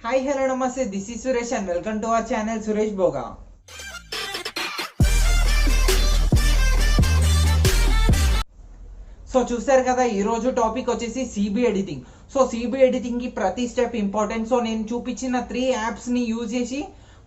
Hi, hello, namaste. This is Suresh and welcome to our channel Suresh Boga. So చూసారు కదా ఈరోజు topic వచ్చేసి CB editing. So CB ఎడిటింగ్కి ప్రతి step important. So నేను చూపించిన 3 యాప్స్ని యూజ్ చేసి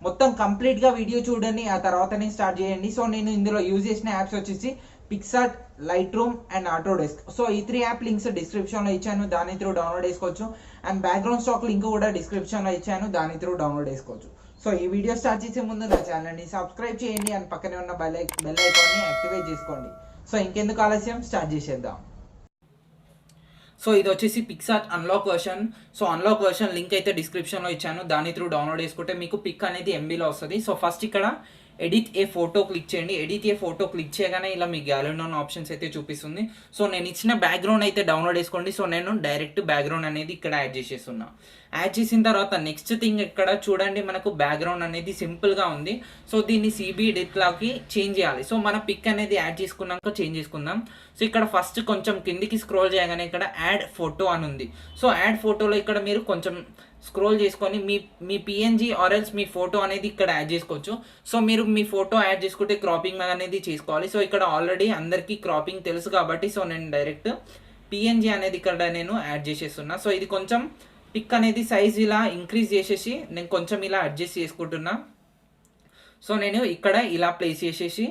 మొత్తం కంప్లీట్గా వీడియో చూడండి, ఆ తర్వాతనే స్టార్ట్ చేయండి. సో నేను ఇందులో యూజ్ చేసిన యాప్స్ వచ్చేసి Picsart, light room and Autodesk. So ఈ 3 యాప్ లింక్స్ డిస్క్రిప్షన్లో ఇచ్చాను, దాని త్రూ డౌన్లోడ్ చేసుకోవచ్చు. అండ్ బ్యాక్గ్రౌండ్ స్టాక్ లింక్ కూడా డిస్క్రిప్షన్లో ఇచ్చాను, దాని త్రూ డౌన్లోడ్ చేసుకోవచ్చు. సో ఈ వీడియో స్టార్ట్ చేసే ముందు నా ఛానల్ని సబ్స్క్రైబ్ చేయండి అండ్ పక్కనే ఉన్న బెల్ ఐకాన్ని యాక్టివేట్ చేసుకోండి. సో ఇంకెందుకు ఆలస్యం, స్టార్ట్ చేసేద్దాం. సో ఇది వచ్చేసి Picsart unlock version. So unlock version link అయితే డిస్క్రిప్షన్లో ఇచ్చాను, దాని త్రూ డౌన్లోడ్ చేసుకుంటే మీకు పిక్ అనేది ఎంబీలో వస్తుంది. సో ఫస్ట్ ఇక్కడ ఎడిట్ ఏ ఫోటో క్లిక్ చేయండి. ఎడిట్ ఏ ఫోటో క్లిక్ చేయగానే ఇలా మీ గ్యాలరీలో ఉన్న ఆప్షన్స్ అయితే చూపిస్తుంది. సో నేను ఇచ్చిన బ్యాక్గ్రౌండ్ అయితే డౌన్లోడ్ చేసుకోండి. సో నేను డైరెక్ట్ బ్యాక్గ్రౌండ్ అనేది ఇక్కడ యాడ్ చేసేస్తున్నా. యాడ్ చేసిన తర్వాత నెక్స్ట్ థింగ్ ఇక్కడ చూడండి, మనకు బ్యాక్గ్రౌండ్ అనేది సింపుల్గా ఉంది. సో దీన్ని సిబి ఎడిట్లాకి చేంజ్ చేయాలి. సో మన పిక్ అనేది యాడ్ చేసుకున్నాక చేంజ్ చేసుకుందాం. సో ఇక్కడ ఫస్ట్ కొంచెం కిందికి స్క్రోల్ చేయగానే ఇక్కడ యాడ్ ఫోటో అని ఉంది. సో యాడ్ ఫోటోలో ఇక్కడ మీరు కొంచెం స్క్రోల్ చేసుకొని మీ పిఎన్జీ ఆర్ఎల్స్ మీ ఫోటో అనేది ఇక్కడ యాడ్ చేసుకోవచ్చు. సో మీరు మీ ఫోటో యాడ్ చేసుకుంటే క్రాపింగ్ అనేది చేసుకోవాలి. సో ఇక్కడ ఆల్రెడీ అందరికీ క్రాపింగ్ తెలుసు కాబట్టి సో నేను డైరెక్ట్ పిఎన్జీ అనేది ఇక్కడ నేను యాడ్ చేసేస్తున్నా. సో ఇది కొంచెం పిక్ అనేది సైజ్ ఇలా ఇంక్రీజ్ చేసేసి నేను కొంచెం ఇలా అడ్జస్ట్ చేసుకుంటున్నా. సో నేను ఇక్కడ ఇలా ప్లేస్ చేసేసి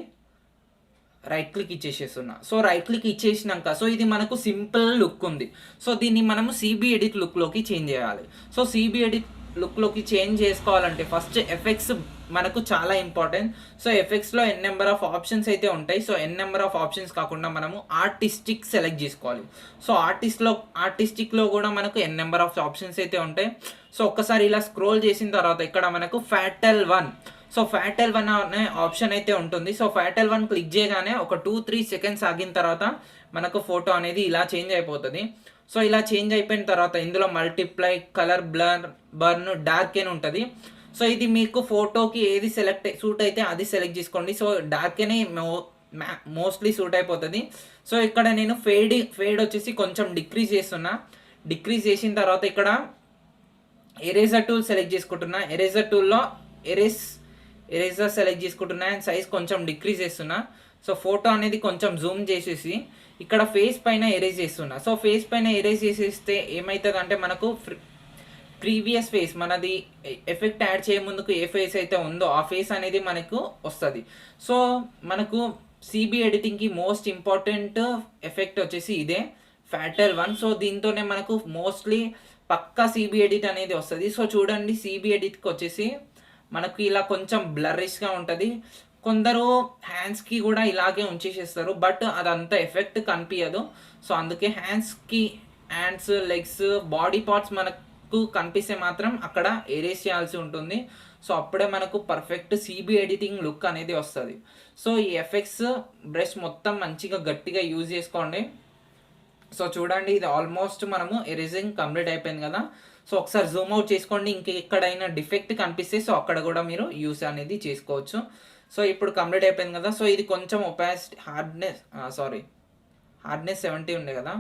రైట్ క్లిక్ ఇచ్చేసేస్తున్నా. సో రైట్ క్లిక్ ఇచ్చేసినాక సో ఇది మనకు సింపుల్ లుక్ ఉంది. సో దీన్ని మనము సిబి ఎడిట్ లుక్లోకి చేంజ్ చేయాలి. సో సిబి ఎడిట్ లుక్లోకి చేంజ్ చేసుకోవాలంటే ఫస్ట్ ఎఫెక్ట్స్ మనకు చాలా ఇంపార్టెంట్. సో ఎఫెక్ట్స్లో ఎన్ నెంబర్ ఆఫ్ ఆప్షన్స్ అయితే ఉంటాయి. So n number of options కాకుండా మనము ఆర్టిస్టిక్ సెలెక్ట్ చేసుకోవాలి. సో ఆర్టిస్టిక్లో కూడా మనకు ఎన్ నెంబర్ ఆఫ్ ఆప్షన్స్ అయితే ఉంటాయి. సో ఒక్కసారి ఇలా స్క్రోల్ చేసిన తర్వాత ఇక్కడ మనకు ఫ్యాటల్ 1, సో ఫ్యాటల్ 1 అనే ఆప్షన్ అయితే ఉంటుంది. సో ఫ్యాటల్ 1 క్లిక్ చేయగానే ఒక 2-3 సెకండ్స్ ఆగిన తర్వాత మనకు ఫోటో అనేది ఇలా చేంజ్ అయిపోతుంది. సో ఇలా చేంజ్ అయిపోయిన తర్వాత ఇందులో మల్టిప్లై, కలర్, బర్న్, డార్క్ అని ఉంటుంది. సో ఇది మీకు ఫోటోకి ఏది సూట్ అయితే అది సెలెక్ట్ చేసుకోండి. సో డార్క్ అని మోస్ట్లీ సూట్ అయిపోతుంది. సో ఇక్కడ నేను ఫేడ్ వచ్చేసి కొంచెం డిక్రీజ్ చేస్తున్నా. డిక్రీజ్ చేసిన తర్వాత ఇక్కడ ఎరేజర్ టూల్ సెలెక్ట్ చేసుకుంటున్నా. ఎరేజర్ టూల్లో ఎరేజర్ సెలెక్ట్ చేసుకుంటున్నా అండ్ సైజ్ కొంచెం డిక్రీజ్ చేస్తున్నా. సో ఫోటో అనేది కొంచెం జూమ్ చేసేసి ఇక్కడ ఫేస్ పైన ఎరేజ్ చేస్తున్నా. సో ఫేస్ పైన ఎరేజ్ చేసేస్తే ఏమవుతుంది అంటే మనకు ప్రీవియస్ ఫేస్ మనది ఎఫెక్ట్ యాడ్ చేయ ముందుకు ఏ ఫేస్ అయితే ఉందో ఆ ఫేస్ అనేది మనకు వస్తుంది. సో మనకు సిబి ఎడిటింగ్కి మోస్ట్ ఇంపార్టెంట్ ఎఫెక్ట్ వచ్చేసి ఇదే ఫ్యాటల్ 1. సో దీంతోనే మనకు మోస్ట్లీ పక్కా సిబి ఎడిట్ అనేది వస్తుంది. సో చూడండి, సిబి ఎడిట్కి వచ్చేసి మనకు ఇలా కొంచెం బ్లరిష్గా ఉంటుంది. కొందరు హ్యాండ్స్కి కూడా ఇలాగే ఉంచేసేస్తారు, బట్ అదంతా ఎఫెక్ట్ కనిపించదు. సో అందుకే హ్యాండ్స్, లెగ్స్, బాడీ పార్ట్స్ మనకు కనిపిస్తే మాత్రం అక్కడ ఎరేస్ చేయాల్సి ఉంటుంది. సో అప్పుడే మనకు పర్ఫెక్ట్ సిబి ఎడిటింగ్ లుక్ అనేది వస్తుంది. సో ఈ ఎఫెక్ట్స్ బ్రష్ మొత్తం మంచిగా గట్టిగా యూజ్ చేసుకోండి. సో చూడండి, ఇది ఆల్మోస్ట్ మనము ఎరేజింగ్ కంప్లీట్ అయిపోయింది కదా. సో ఒకసారి జూమ్ అవుట్ చేసుకోండి, ఇంకెక్కడైనా డిఫెక్ట్ కనిపిస్తే సో అక్కడ కూడా మీరు యూస్ అనేది చేసుకోవచ్చు. సో ఇప్పుడు కంప్లీట్ అయిపోయింది కదా. సో ఇది కొంచెం హార్డ్నెస్ 70 ఉండే కదా.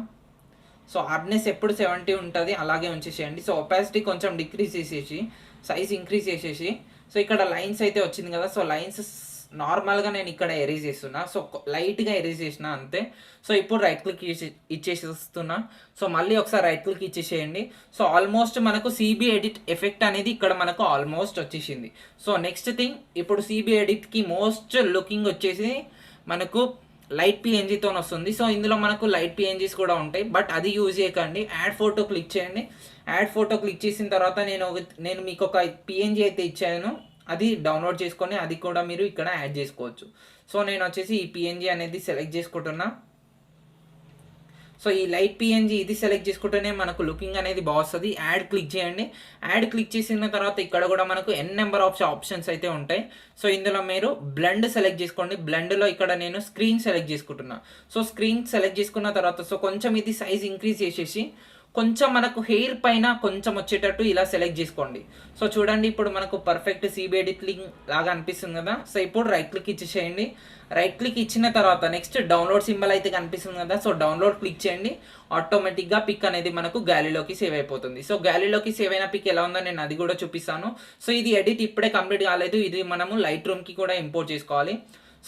సో హార్డ్నెస్ ఎప్పుడు 70 ఉంటుంది, అలాగే ఉంచేసేయండి. సో ఒపాసిటీ కొంచెం డిక్రీజ్ చేసేసి సైజ్ ఇంక్రీజ్ చేసేసి సో ఇక్కడ లైన్స్ అయితే వచ్చింది కదా. సో లైన్స్ నార్మల్గా నేను ఇక్కడ ఎరేజ్ చేస్తున్నా. సో లైట్గా ఎరేజ్ చేసిన అంతే. సో ఇప్పుడు రైట్ క్లిక్ ఇచ్చేసేస్తున్నా. సో మళ్ళీ ఒకసారి రైట్ క్లిక్ ఇచ్చేసేయండి. సో ఆల్మోస్ట్ మనకు సిబి ఎడిట్ ఎఫెక్ట్ అనేది ఇక్కడ మనకు ఆల్మోస్ట్ వచ్చేసింది. సో నెక్స్ట్ థింగ్, ఇప్పుడు సిబి ఎడిట్కి మోస్ట్ లుకింగ్ వచ్చేసి మనకు లైట్ పిఎన్జీతో వస్తుంది. సో ఇందులో మనకు లైట్ పిఎన్జీస్ కూడా ఉంటాయి, బట్ అది యూజ్ చేయకండి. యాడ్ ఫోటో క్లిక్ చేయండి. యాడ్ ఫోటో క్లిక్ చేసిన తర్వాత నేను మీకు ఒక పిఎన్జీ అయితే ఇచ్చాను, అది డౌన్లోడ్ చేసుకొని అది కూడా మీరు ఇక్కడ యాడ్ చేసుకోవచ్చు. సో నేను వచ్చేసి ఈ పిఎన్జీ అనేది సెలెక్ట్ చేసుకుంటున్నా. సో ఈ లైట్ పిఎన్జీ ఇది సెలెక్ట్ చేసుకుంటేనే మనకు లుకింగ్ అనేది బాగుంటుంది. యాడ్ క్లిక్ చేయండి. యాడ్ క్లిక్ చేసిన తర్వాత ఇక్కడ కూడా మనకు ఎన్ నెంబర్ ఆఫ్ ఆప్షన్స్ అయితే ఉంటాయి. సో ఇందులో మీరు బ్లెండ్ సెలెక్ట్ చేసుకోండి. బ్లెండ్లో ఇక్కడ నేను స్క్రీన్ సెలెక్ట్ చేసుకుంటున్నా. సో స్క్రీన్ సెలెక్ట్ చేసుకున్న తర్వాత సో కొంచెం ఇది సైజ్ ఇంక్రీజ్ చేసేసి కొంచెం మనకు హెయిర్ పైన కొంచెం వచ్చేటట్టు ఇలా సెలెక్ట్ చేసుకోండి. సో చూడండి ఇప్పుడు మనకు పర్ఫెక్ట్ సిబి ఎడిటింగ్ లాగా అనిపిస్తుంది కదా. సో ఇప్పుడు రైట్ క్లిక్ ఇచ్చేసేయండి. రైట్ క్లిక్ ఇచ్చిన తర్వాత నెక్స్ట్ డౌన్లోడ్ సింబల్ అయితే కనిపిస్తుంది కదా. సో డౌన్లోడ్ క్లిక్ చేయండి. ఆటోమేటిక్గా పిక్ అనేది మనకు గ్యాలరీలోకి సేవ్ అయిపోతుంది. సో గ్యాలరీలోకి సేవ్ అయిన పిక్ ఎలా ఉందో నేను అది కూడా చూపిస్తాను. సో ఇది ఎడిట్ ఇప్పుడే కంప్లీట్ కాలేదు, ఇది మనము లైట్ రూమ్కి కూడా ఇంపోర్ట్ చేసుకోవాలి.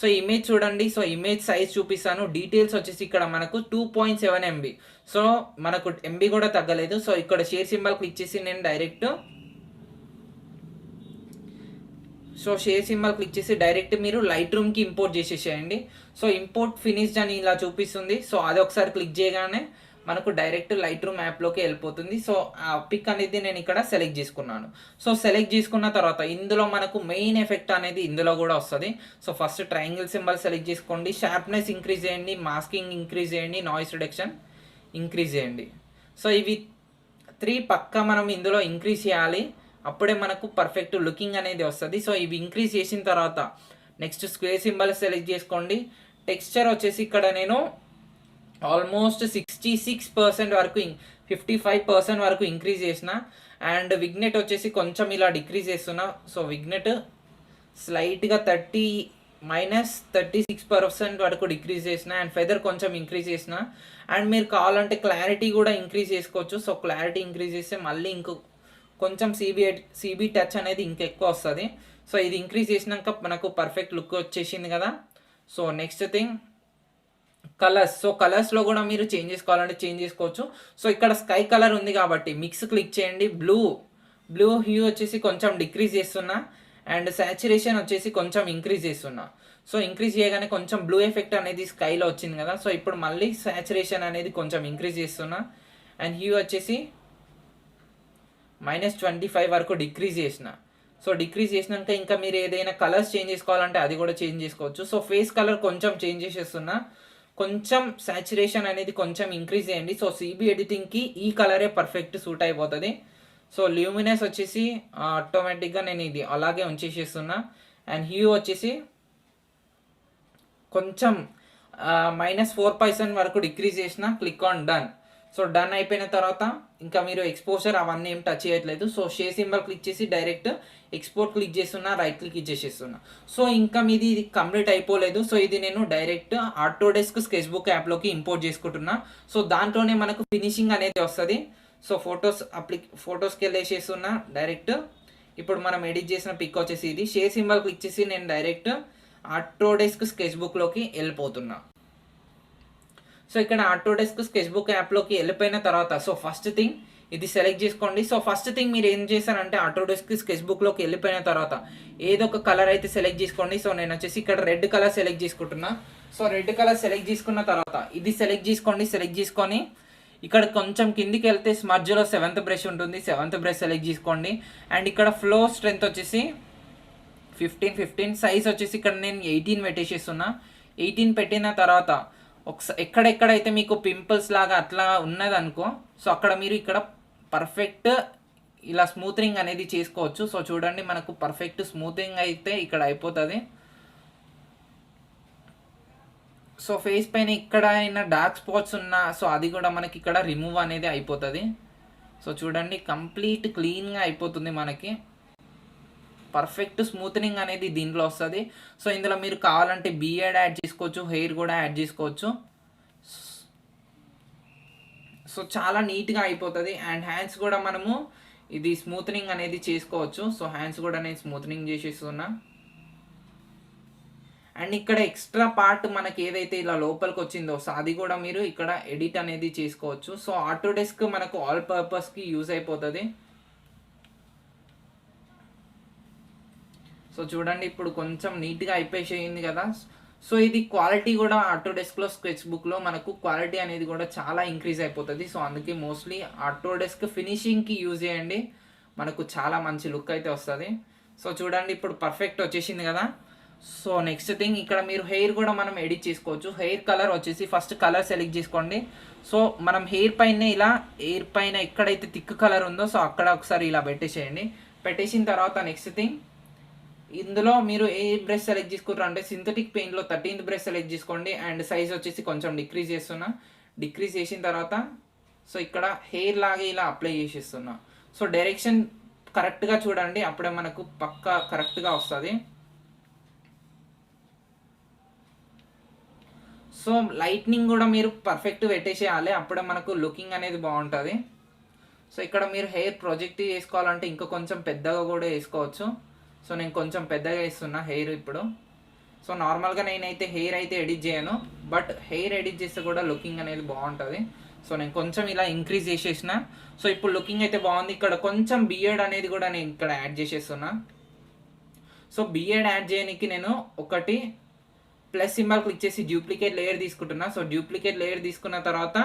సో ఇమేజ్ చూడండి. సో ఇమేజ్ సైజ్ చూపిస్తాను. డీటెయిల్స్ వచ్చేసి ఇక్కడ మనకు 2.7 MB. సో మనకు ఎంబీ కూడా తగ్గలేదు. సో ఇక్కడ షేర్ సింబల్ క్లిక్ చేసి నేను డైరెక్ట్ మీరు లైట్ రూమ్కి ఇంపోర్ట్ చేసేసేయండి. సో ఇంపోర్ట్ ఫినిష్డ్ అని ఇలా చూపిస్తుంది. సో అది ఒకసారి క్లిక్ చేయగానే మనకు డైరెక్ట్ లైట్ రూమ్ యాప్లోకి వెళ్ళిపోతుంది. సో ఆ పిక్ అనేది నేను ఇక్కడ సెలెక్ట్ చేసుకున్నాను. సో సెలెక్ట్ చేసుకున్న తర్వాత ఇందులో మనకు మెయిన్ ఎఫెక్ట్ అనేది ఇందులో కూడా వస్తుంది. So first triangle symbol select చేసుకోండి. షార్ప్నెస్ ఇంక్రీజ్ చేయండి, మాస్కింగ్ ఇంక్రీజ్ చేయండి, నాయిస్ రిడక్షన్ ఇంక్రీజ్ చేయండి. సో ఇవి 3 పక్కా మనం ఇందులో ఇంక్రీజ్ చేయాలి, అప్పుడే మనకు పర్ఫెక్ట్ లుకింగ్ అనేది వస్తుంది. సో ఇవి ఇంక్రీజ్ చేసిన తర్వాత నెక్స్ట్ స్క్వేర్ సింబల్ సెలెక్ట్ చేసుకోండి. టెక్స్చర్ వచ్చేసి ఇక్కడ నేను ఆల్మోస్ట్ 66% వరకు 55% వరకు ఇంక్రీజ్ చేసిన. అండ్ విగ్నెట్ వచ్చేసి కొంచెం ఇలా డిక్రీజ్ చేస్తున్నా. సో విగ్నెట్ స్లైట్గా 36% వరకు డిక్రీజ్ చేసిన. అండ్ ఫెదర్ కొంచెం ఇంక్రీజ్ చేసిన. అండ్ మీరు కావాలంటే క్లారిటీ కూడా ఇంక్రీజ్ చేసుకోవచ్చు. సో క్లారిటీ ఇంక్రీజ్ చేస్తే మళ్ళీ కొంచెం సిబి టచ్ అనేది ఇంకెక్కువ వస్తుంది. సో ఇది ఇంక్రీజ్ చేసినాక మనకు పర్ఫెక్ట్ లుక్ వచ్చేసింది కదా. So next thing colours. So కలర్స్లో కూడా మీరు చేంజ్ చేసుకోవాలంటే చేంజ్ చేసుకోవచ్చు. సో ఇక్కడ స్కై కలర్ ఉంది కాబట్టి మిక్స్ క్లిక్ చేయండి. బ్లూ హ్యూ వచ్చేసి కొంచెం డిక్రీజ్ చేస్తున్నా. అండ్ సాచురేషన్ వచ్చేసి కొంచెం ఇంక్రీజ్ చేస్తున్నా. సో ఇంక్రీజ్ చేయగానే కొంచెం బ్లూ ఎఫెక్ట్ అనేది స్కైలో వచ్చింది కదా. సో ఇప్పుడు మళ్ళీ సాచురేషన్ అనేది కొంచెం ఇంక్రీజ్ చేస్తున్నా. అండ్ హ్యూ వచ్చేసి -25 వరకు డిక్రీజ్ చేసిన. సో డిక్రీజ్ చేసినాక ఇంకా మీరు ఏదైనా కలర్స్ చేంజ్ చేసుకోవాలంటే అది కూడా చేంజ్ చేసుకోవచ్చు. సో ఫేస్ కలర్ కొంచెం చేంజ్ చేసేస్తున్నా. కొంచెం సాచురేషన్ అనేది కొంచెం ఇంక్రీజ్ చేయండి. సో సిబి ఎడిటింగ్కి ఈ కలరే పర్ఫెక్ట్ సూట్ అయిపోతుంది. సో ల్యూమినెస్ వచ్చేసి ఆటోమేటిక్గా నేను ఇది అలాగే ఉంచేసేస్తున్నా. అండ్ హ్యూ వచ్చేసి కొంచెం -4% వరకు డిక్రీజ్ చేసిన. Click on done. So done అయిపోయిన తర్వాత ఇంకా మీరు ఎక్స్పోజర్ అవన్నీ ఏం టచ్ చేయట్లేదు. సో షేర్ సింబల్ క్లిక్ చేసి డైరెక్ట్ ఎక్స్పోర్ట్ క్లిక్ చేస్తున్నా, రైట్ క్లిక్ ఇచ్చేసేస్తున్నా. సో ఇంకా మీది ఇది కంప్లీట్ అయిపోలేదు. సో ఇది నేను డైరెక్ట్ ఆటోడెస్క్ స్కెచ్బుక్ యాప్లోకి ఇంపోర్ట్ చేసుకుంటున్నా. సో దాంట్లోనే మనకు ఫినిషింగ్ అనేది వస్తుంది. సో ఫొటోస్కి వెళ్ళేసేస్తున్నా డైరెక్ట్. ఇప్పుడు మనం ఎడిట్ చేసిన పిక్ వచ్చేసి ఇది. షేర్ సింబల్ క్లిక్ చేసి నేను డైరెక్ట్ ఆటోడెస్క్ స్కెచ్బుక్లోకి వెళ్ళిపోతున్నా. సో ఇక్కడ ఆటోడెస్క్ స్కెచ్బుక్ యాప్లోకి వెళ్ళిపోయిన తర్వాత సో ఫస్ట్ థింగ్ ఇది సెలెక్ట్ చేసుకోండి. సో ఫస్ట్ థింగ్ మీరు ఏం చేశారంటే ఆటోడెస్క్ స్కెచ్బుక్లోకి వెళ్ళిపోయిన తర్వాత ఏదో ఒక కలర్ అయితే సెలెక్ట్ చేసుకోండి. సో నేను వచ్చేసి ఇక్కడ రెడ్ కలర్ సెలెక్ట్ చేసుకుంటున్నా. సో రెడ్ కలర్ సెలెక్ట్ చేసుకున్న తర్వాత ఇది సెలెక్ట్ చేసుకోండి. సెలెక్ట్ చేసుకొని ఇక్కడ కొంచెం కిందికి వెళ్తే స్మర్జ్లో 7th బ్రష్ ఉంటుంది. 7th బ్రష్ సెలెక్ట్ చేసుకోండి. అండ్ ఇక్కడ ఫ్లో స్ట్రెంత్ వచ్చేసి 15. సైజ్ వచ్చేసి ఇక్కడ నేను 18 పెట్టేసేస్తున్నా. 18 పెట్టిన తర్వాత ఎక్కడెక్కడైతే మీకు పింపుల్స్ లాగా అట్లా ఉన్నదనుకో, సో అక్కడ మీరు ఇక్కడ పర్ఫెక్ట్ ఇలా స్మూత్నింగ్ అనేది చేసుకోవచ్చు. సో చూడండి మనకు పర్ఫెక్ట్ స్మూతింగ్ అయితే ఇక్కడ అయిపోతుంది. సో ఫేస్ పైన ఇక్కడ అయినా డార్క్ స్పాట్స్ ఉన్నా సో అది కూడా మనకి ఇక్కడ రిమూవ్ అనేది అయిపోతుంది. సో చూడండి కంప్లీట్ క్లీన్గా అయిపోతుంది మనకి. పర్ఫెక్ట్ స్మూత్నింగ్ అనేది దీంట్లో వస్తుంది. సో ఇందులో మీరు కావాలంటే బియర్డ్ యాడ్ చేసుకోవచ్చు, హెయిర్ కూడా యాడ్ చేసుకోవచ్చు. సో చాలా నీట్గా అయిపోతుంది. అండ్ హ్యాండ్స్ కూడా మనము ఇది స్మూత్నింగ్ అనేది చేసుకోవచ్చు. సో హ్యాండ్స్ కూడా నేను స్మూత్నింగ్ చేసేస్తున్నా. అండ్ ఇక్కడ ఎక్స్ట్రా పార్ట్ మనకి ఏదైతే ఇలా లోపలికి వచ్చిందో సో అది కూడా మీరు ఇక్కడ ఎడిట్ అనేది చేసుకోవచ్చు. సో ఆటోడెస్క్ మనకు ఆల్ పర్పస్కి యూజ్ అయిపోతుంది. సో చూడండి ఇప్పుడు కొంచెం నీట్గా అయిపోయింది కదా. సో ఇది క్వాలిటీ కూడా ఆటోడెస్క్లో స్కెచ్బుక్లో మనకు క్వాలిటీ అనేది కూడా చాలా ఇంక్రీజ్ అయిపోతుంది. సో అందుకే మోస్ట్లీ ఆటోడెస్క్ ఫినిషింగ్కి యూజ్ చేయండి, మనకు చాలా మంచి లుక్ అయితే వస్తుంది. సో చూడండి ఇప్పుడు పర్ఫెక్ట్ వచ్చేసింది కదా. సో నెక్స్ట్ థింగ్ ఇక్కడ మీరు హెయిర్ కూడా మనం ఎడిట్ చేసుకోవచ్చు. హెయిర్ కలర్ వచ్చేసి ఫస్ట్ కలర్ సెలెక్ట్ చేసుకోండి. సో మనం హెయిర్ పైన ఎక్కడైతే థిక్ కలర్ ఉందో సో అక్కడ ఒకసారి ఇలా పెట్టేసేయండి. పెట్టేసిన తర్వాత నెక్స్ట్ థింగ్ ఇందులో మీరు ఏ బ్రష్ సెలెక్ట్ చేసుకుంటారు అంటే సింథటిక్ పెయింట్లో 13th బ్రష్ సెలెక్ట్ చేసుకోండి. అండ్ సైజ్ వచ్చేసి కొంచెం డిక్రీజ్ చేస్తున్నా. డిక్రీజ్ చేసిన తర్వాత సో ఇక్కడ హెయిర్ లాగే ఇలా అప్లై చేసేస్తున్నా. సో డైరెక్షన్ కరెక్ట్గా చూడండి, అప్పుడే మనకు పక్కా కరెక్ట్గా వస్తుంది. సో లైట్నింగ్ కూడా మీరు పర్ఫెక్ట్ పెట్టేసేయాలి, అప్పుడే మనకు లుకింగ్ అనేది బాగుంటుంది. సో ఇక్కడ మీరు హెయిర్ ప్రొజెక్ట్ చేసుకోవాలంటే ఇంకా కొంచెం పెద్దగా కూడా వేసుకోవచ్చు. సో నేను కొంచెం పెద్దగా వేస్తున్నా హెయిర్ ఇప్పుడు. సో నార్మల్గా నేనైతే హెయిర్ అయితే ఎడిట్ చేయను, బట్ హెయిర్ ఎడిట్ చేస్తే కూడా లుకింగ్ అనేది బాగుంటుంది. సో నేను కొంచెం ఇలా ఇంక్రీజ్ చేసేసిన. సో ఇప్పుడు లుకింగ్ అయితే బాగుంది. ఇక్కడ కొంచెం బియర్డ్ అనేది కూడా నేను ఇక్కడ యాడ్ చేసేస్తున్నా. సో బియర్డ్ యాడ్ చేయడానికి నేను ఒకటి ప్లస్ సింబల్ క్లిక్ చేసి డూప్లికేట్ లేయర్ తీసుకుంటున్నా. సో డూప్లికేట్ లేయర్ తీసుకున్న తర్వాత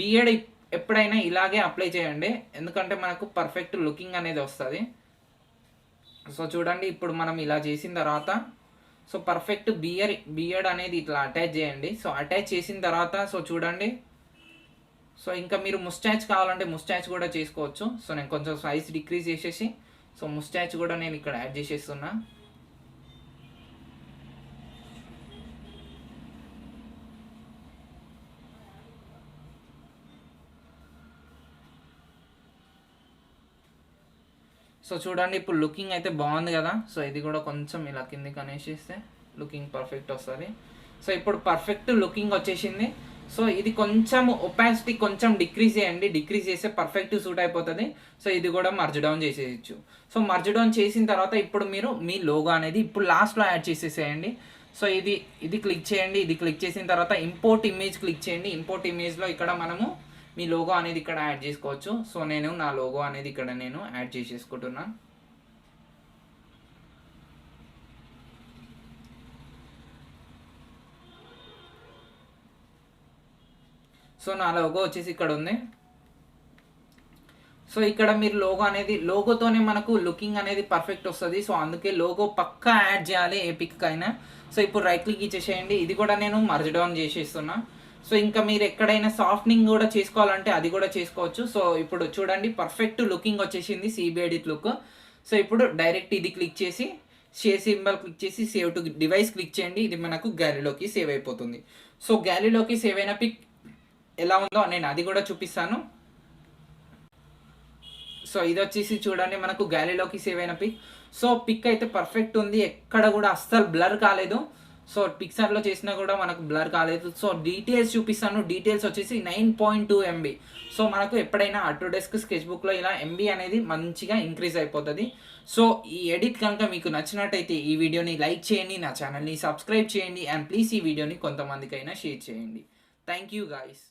బియర్డ్ ఎప్పుడైనా ఇలాగే అప్లై చేయండి, ఎందుకంటే మనకు పర్ఫెక్ట్ లుకింగ్ అనేది వస్తుంది. సో చూడండి ఇప్పుడు మనం ఇలా చేసిన తర్వాత సో పర్ఫెక్ట్ బియర్డ్ అనేది ఇట్లా అటాచ్ చేయండి. సో అటాచ్ చేసిన తర్వాత సో చూడండి, సో ఇంకా మీరు ముస్టాచ్ కావాలంటే ముస్టాచ్ కూడా చేసుకోవచ్చు. సో నేను కొంచెం సైజ్ డిక్రీజ్ చేసేసి సో ముస్టాచ్ కూడా నేను ఇక్కడ యాడ్ చేసేస్తున్నా. సో చూడండి ఇప్పుడు లుకింగ్ అయితే బాగుంది కదా. సో ఇది కూడా కొంచెం ఇలా కిందికి అనేసిస్తే లుకింగ్ పర్ఫెక్ట్ వస్తుంది. సో ఇప్పుడు పర్ఫెక్ట్ లుకింగ్ వచ్చేసింది. సో ఇది కొంచెం ఒపాసిటీ కొంచెం డిక్రీజ్ చేయండి, డిక్రీజ్ చేస్తే పర్ఫెక్ట్ సూట్ అయిపోతుంది. సో ఇది కూడా మర్జ్ డౌన్ చేసేయచ్చు. సో మర్జ్ డౌన్ చేసిన తర్వాత ఇప్పుడు మీరు మీ లోగో అనేది ఇప్పుడు లాస్ట్లో యాడ్ చేసేసేయండి. సో ఇది క్లిక్ చేయండి. ఇది క్లిక్ చేసిన తర్వాత ఇంపోర్ట్ ఇమేజ్ క్లిక్ చేయండి. ఇంపోర్ట్ ఇమేజ్లో ఇక్కడ మనము మీ లోగో అనేది ఇక్కడ యాడ్ చేసుకోవచ్చు. సో నేను నా లోగో అనేది ఇక్కడ నేను యాడ్ చేసేసుకుంటున్నా. సో నా లోగో వచ్చేసి ఇక్కడ ఉంది. సో ఇక్కడ మీరు లోగో అనేది లోగోతోనే మనకు లుకింగ్ అనేది పర్ఫెక్ట్ వస్తుంది. సో అందుకే లోగో పక్కా యాడ్ చేయాలి ఏ పిక్ అయినా. సో ఇప్పుడు రైట్ క్లిక్ ఇచ్చేసేయండి. ఇది కూడా నేను మర్జ్ డౌన్ చేసేస్తున్నా. సో ఇంకా మీరు ఎక్కడైనా సాఫ్ట్నింగ్ కూడా చేసుకోవాలంటే అది కూడా చేసుకోవచ్చు. సో ఇప్పుడు చూడండి పర్ఫెక్ట్ లుకింగ్ వచ్చేసింది CB ఎడిట్ లుక్. సో ఇప్పుడు డైరెక్ట్ ఇది క్లిక్ చేసి షేర్ సింబల్ క్లిక్ చేసి సేవ్ టు డివైస్ క్లిక్ చేయండి. ఇది మనకు గ్యాలరీలోకి సేవ్ అయిపోతుంది. సో గ్యాలరీలోకి సేవ్ అయిన పిక్ ఎలా ఉందో నేను అది కూడా చూపిస్తాను. సో ఇది వచ్చేసి చూడండి మనకు గ్యాలరీలోకి సేవ్ అయిన పిక్. సో పిక్ అయితే పర్ఫెక్ట్ ఉంది, ఎక్కడ కూడా అస్సలు బ్లర్ కాలేదు. సో పిక్సార్ట్లో చేసినా కూడా మనకు బ్లర్ కాలేదు. సో డీటెయిల్స్ చూపిస్తాను. డీటెయిల్స్ వచ్చేసి 9.2 MB. సో మనకు ఎప్పుడైనా ఆటోడెస్క్ స్కెచ్బుక్లో ఇలా MB అనేది మంచిగా ఇంక్రీజ్ అయిపోతుంది. సో ఈ ఎడిట్ కనుక మీకు నచ్చినట్టయితే ఈ వీడియోని లైక్ చేయండి, నా ఛానల్ని సబ్స్క్రైబ్ చేయండి, అండ్ ప్లీజ్ ఈ వీడియోని కొంతమందికైనా షేర్ చేయండి. Thank you guys.